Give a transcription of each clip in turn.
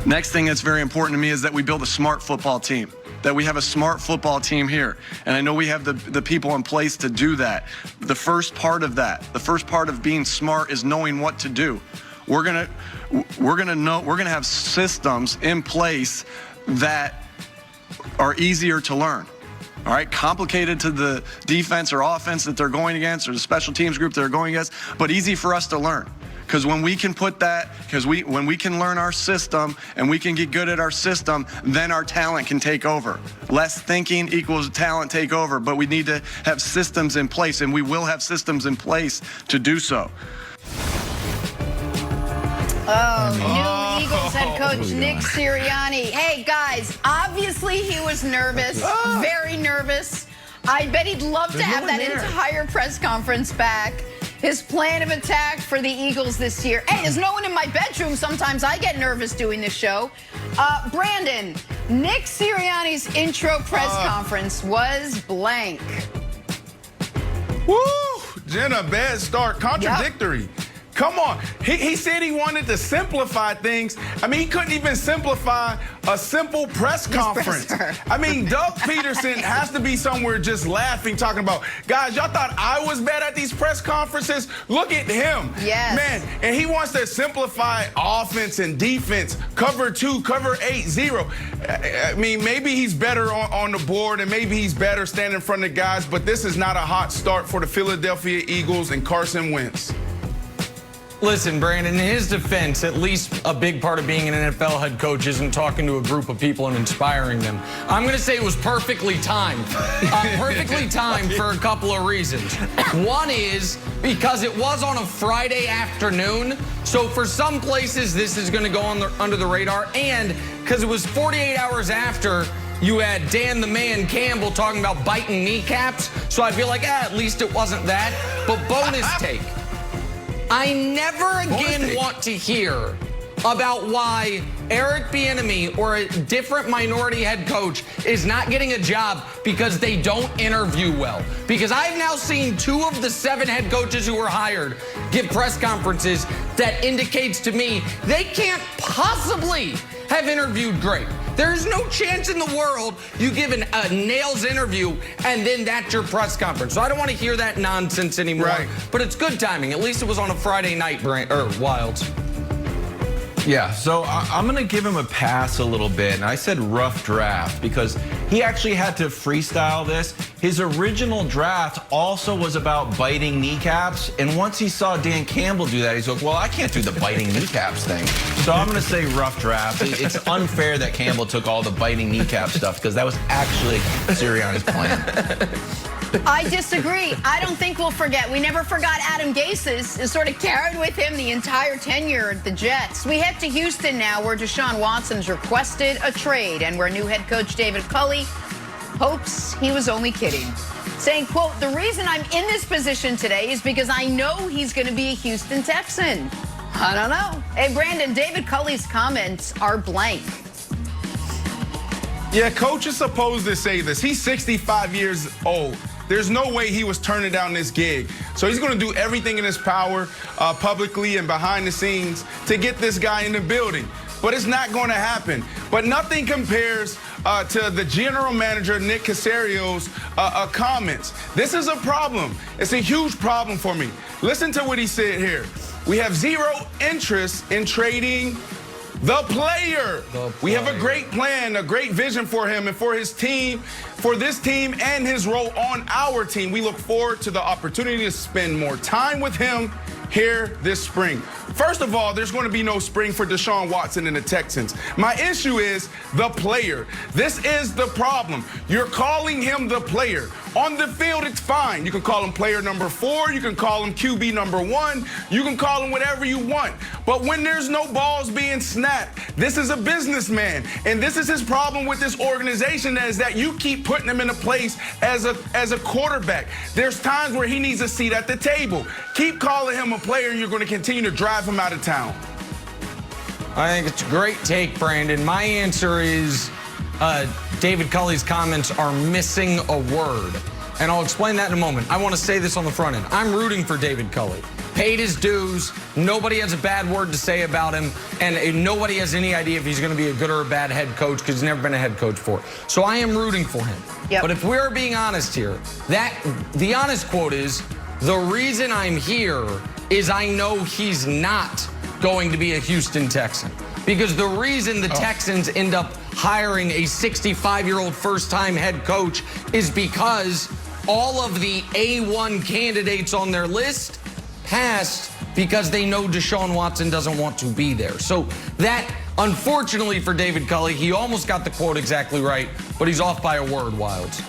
Next thing that's very important to me is that we build a smart football team, that we have a smart football team here. And I know we have the people in place to do that. The first part of that, the first part of being smart is knowing what to do. We're gonna have systems in place that are easier to learn. All right, complicated to the defense or offense that they're going against or the special teams group they're going against, but easy for us to learn. Because when we can put that, when we can learn our system and we can get good at our system, then our talent can take over. Less thinking equals talent take over, but we need to have systems in place, and we will have systems in place to do so. New Eagles head coach Nick Sirianni. Hey, guys, obviously he was nervous, very nervous. I bet he'd love to have that entire press conference back. His plan of attack for the Eagles this year. Hey, there's no one in my bedroom. Sometimes I get nervous doing this show. Brandon, Nick Sirianni's intro press conference was blank. Woo! Jenna, bad start. Contradictory. Yep. Come on. He said he wanted to simplify things. I mean, he couldn't even simplify a simple press conference. I mean, Doug Peterson has to be somewhere just laughing, talking about, guys, y'all thought I was bad at these press conferences? Look at him. Yes. Man, and he wants to simplify offense and defense, cover 2, cover 8, 0. I mean, maybe he's better on the board and maybe he's better standing in front of guys, but this is not a hot start for the Philadelphia Eagles and Carson Wentz. Listen, Brandon, in his defense, at least a big part of being an NFL head coach isn't talking to a group of people and inspiring them. I'm going to say it was perfectly timed. Perfectly timed for a couple of reasons. One is because it was on a Friday afternoon, so for some places this is going to go under the radar, and because it was 48 hours after you had Dan the Man Campbell talking about biting kneecaps, so I feel like, at least it wasn't that. But bonus take. I never again want to hear about why Eric Bieniemy or a different minority head coach is not getting a job because they don't interview well. Because I've now seen 2 of the 7 head coaches who were hired give press conferences that indicates to me they can't possibly have interviewed great. There's no chance in the world you give a nails interview and then that's your press conference. So I don't want to hear that nonsense anymore. Right. But it's good timing. At least it was on a Friday night, Wilds. Yeah, so I'm going to give him a pass a little bit. And I said rough draft because he actually had to freestyle this. His original draft also was about biting kneecaps. And once he saw Dan Campbell do that, he's like, well, I can't do the biting kneecaps thing. So I'm going to say rough draft. It's unfair that Campbell took all the biting kneecap stuff because that was actually Sirianni's plan. I disagree. I don't think we'll forget. We never forgot Adam Gase's. It sort of carried with him the entire tenure at the Jets. We head to Houston now, where Deshaun Watson's requested a trade and where new head coach David Culley hopes he was only kidding. Saying, quote, the reason I'm in this position today is because I know he's going to be a Houston Texan. I don't know. Hey, Brandon, David Culley's comments are blank. Yeah, coach is supposed to say this. He's 65 years old. There's no way he was turning down this gig. So he's going to do everything in his power, publicly and behind the scenes, to get this guy in the building. But it's not going to happen. But nothing compares to the general manager, Nick Sirianni's comments. This is a problem. It's a huge problem for me. Listen to what he said here. We have zero interest in trading the player. We have a great plan, a great vision for him and for his team, for this team and his role on our team. We look forward to the opportunity to spend more time with him here this spring. First of all, there's going to be no spring for Deshaun Watson and the Texans. My issue is the player. This is the problem. You're calling him the player. On the field, it's fine. You can call him player number 4. You can call him QB number 1. You can call him whatever you want. But when there's no balls being snapped, this is a businessman. And this is his problem with this organization, is that you keep putting him in a place as a quarterback. There's times where he needs a seat at the table. Keep calling him a player, and you're going to continue to drive him out of town. I think it's a great take, Brandon. My answer is David Culley's comments are missing a word. and I'll explain that in a moment. I want to say this on the front end. I'm rooting for David Culley. Paid his dues. Nobody has a bad word to say about him, and nobody has any idea if he's going to be a good or a bad head coach because he's never been a head coach before. So I am rooting for him. Yep. But if we're being honest here, the honest quote is, the reason I'm here is I know he's not going to be a Houston Texan. Because the reason the Texans end up hiring a 65-year-old first-time head coach is because all of the A1 candidates on their list passed because they know Deshaun Watson doesn't want to be there. So that, unfortunately for David Culley, he almost got the quote exactly right, but he's off by a word, Wilds.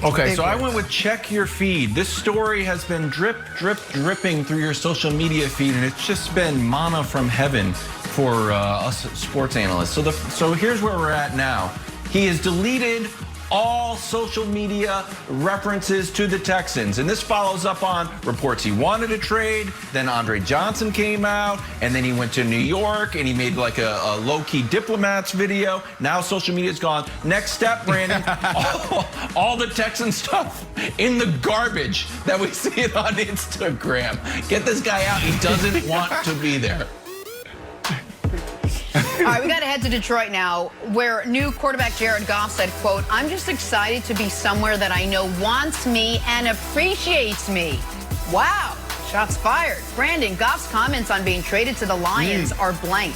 Okay, so I went with check your feed. This story has been dripping through your social media feed, and it's just been manna from heaven for us sports analysts. So here's where we're at now. He has deleted all social media references to the Texans. And this follows up on reports he wanted to trade. Then Andre Johnson came out, and then he went to New York, and he made like a low-key diplomats video. Now social media's gone. Next step, Brandon, all the Texan stuff in the garbage that we see it on Instagram. Get this guy out. He doesn't want to be there. All right, we got to head to Detroit now, where new quarterback Jared Goff said, quote, "I'm just excited to be somewhere that I know wants me and appreciates me." Wow, shots fired. Brandon, Goff's comments on being traded to the Lions are blank.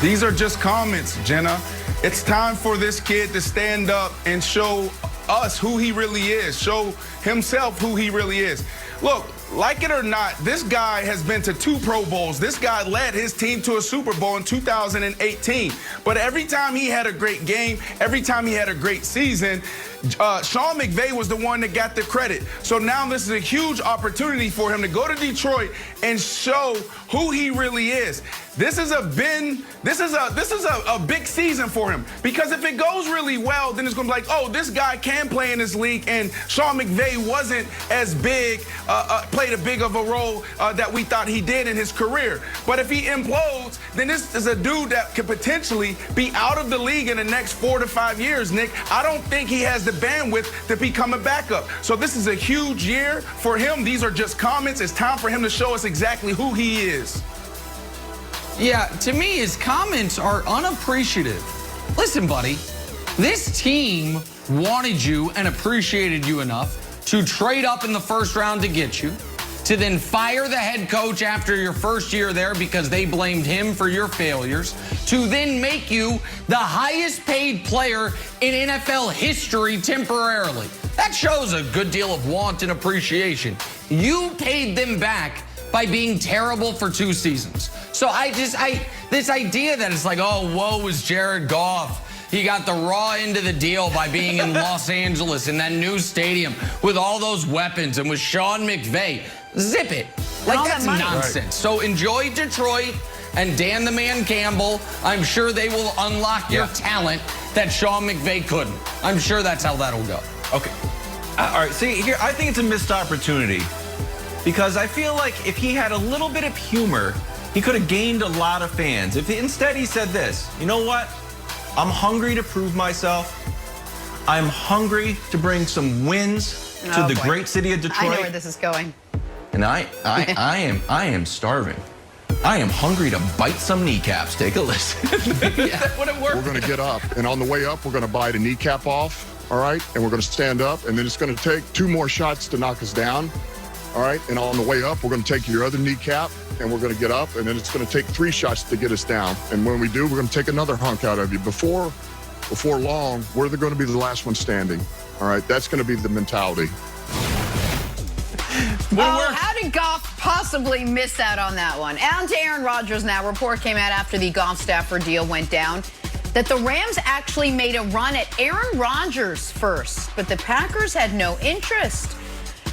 These are just comments, Jenna. It's time for this kid to stand up and show us who he really is, show himself who he really is. Look, like it or not, this guy has been to 2 Pro Bowls. This guy led his team to a Super Bowl in 2018. But every time he had a great game, every time he had a great season, Sean McVay was the one that got the credit. So now this is a huge opportunity for him to go to Detroit and show who he really is. This is a big season for him, because if it goes really well, then it's going to be like, oh, this guy can play in this league, and Sean McVay wasn't as big, played a big of a role that we thought he did in his career. But if he implodes, then this is a dude that could potentially be out of the league in the next 4 to 5 years, Nick. I don't think he has the bandwidth to become a backup. So this is a huge year for him. These are just comments. It's time for him to show us exactly who he is. Yeah, to me, his comments are unappreciative. Listen, buddy, this team wanted you and appreciated you enough to trade up in the first round to get you, to then fire the head coach after your first year there because they blamed him for your failures, to then make you the highest paid player in NFL history temporarily. That shows a good deal of want and appreciation. You paid them back by being terrible for 2 seasons. So this idea that it's like, oh, woe is Jared Goff. He got the raw end of the deal by being in Los Angeles in that new stadium with all those weapons and with Sean McVay. Zip it. Like, that's nonsense. Right. So enjoy Detroit and Dan the Man Campbell. I'm sure they will unlock your talent that Sean McVay couldn't. I'm sure that's how that'll go. Okay. All right, see, here, I think it's a missed opportunity, because I feel like if he had a little bit of humor, he could have gained a lot of fans. If instead he said this, you know what? I'm hungry to prove myself. I'm hungry to bring some wins to the great city of Detroit. I know where this is going. And I am starving. I am hungry to bite some kneecaps. Take a listen. That would have worked. We're going to get up, and on the way up, we're going to bite a kneecap off, all right? And we're going to stand up, and then it's going to take 2 more shots to knock us down, all right? And on the way up, we're going to take your other kneecap, and we're going to get up, and then it's going to take 3 shots to get us down. And when we do, we're going to take another hunk out of you. Before long, we're going to be the last one standing, all right? That's going to be the mentality. How did Goff possibly miss out on that one? On to Aaron Rodgers now. Report came out after the Goff-Stafford deal went down that the Rams actually made a run at Aaron Rodgers first, but the Packers had no interest.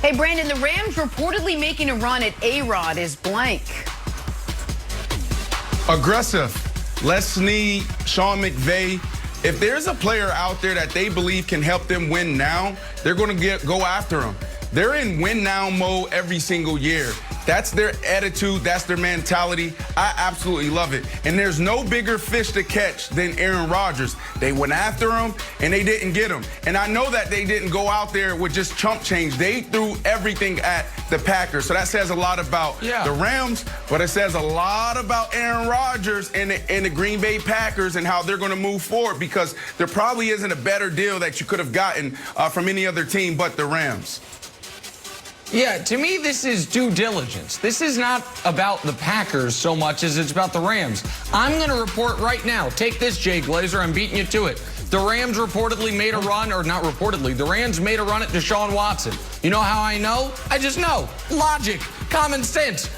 Hey, Brandon, the Rams reportedly making a run at A-Rod is blank. Aggressive. Let's need Sean McVay. If there's a player out there that they believe can help them win now, they're going to go after him. They're in win now mode every single year. That's their attitude. That's their mentality. I absolutely love it. And there's no bigger fish to catch than Aaron Rodgers. They went after him, and they didn't get him. And I know that they didn't go out there with just chump change. They threw everything at the Packers. So that says a lot about the Rams, but it says a lot about Aaron Rodgers and the Green Bay Packers and how they're going to move forward, because there probably isn't a better deal that you could have gotten from any other team but the Rams. Yeah, to me, this is due diligence. This is not about the Packers so much as it's about the Rams. I'm going to report right now. Take this, Jay Glazer. I'm beating you to it. The Rams reportedly made a run, or not reportedly, the Rams made a run at Deshaun Watson. You know how I know? I just know. Logic. Common sense.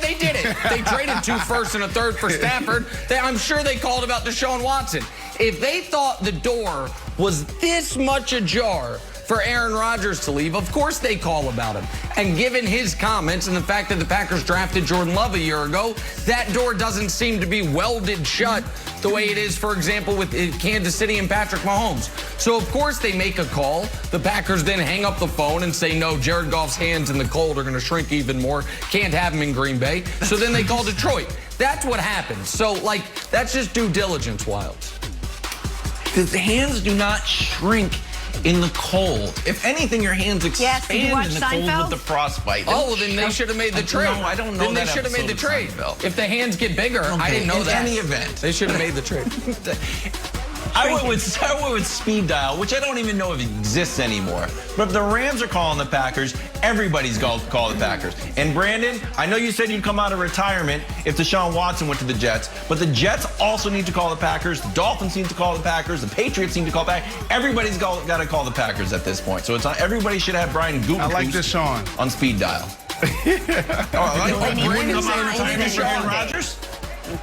They did it. They traded 2 firsts and a third for Stafford. I'm sure they called about Deshaun Watson. If they thought the door was this much ajar for Aaron Rodgers to leave, of course they call about him. And given his comments and the fact that the Packers drafted Jordan Love a year ago, that door doesn't seem to be welded shut the way it is, for example, with Kansas City and Patrick Mahomes. So, of course, they make a call. The Packers then hang up the phone and say, no, Jared Goff's hands in the cold are going to shrink even more. Can't have him in Green Bay. So then they call Detroit. That's what happens. So, like, that's just due diligence, Wilds. The hands do not shrink in the cold. If anything, your hands expand in the cold with the frostbite. Oh, well, then they should have made the trade. No, I don't know. Then they should have made the trade. If the hands get bigger, I didn't know that. In any event, they should have made the trade. I went with speed dial, which I don't even know if it exists anymore. But if the Rams are calling the Packers, everybody's going to call the Packers. And Brandon, I know you said you'd come out of retirement if Deshaun Watson went to the Jets, but the Jets also need to call the Packers. The Dolphins need to call the Packers. The Patriots need to call the Packers. Everybody's got to call the Packers at this point. So it's on, everybody should have Brian Gutekunst I like Deshaun on speed dial. Rodgers?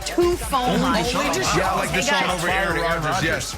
2 phone lines. Yeah, I like Deshaun over Aaron Rodgers, yes.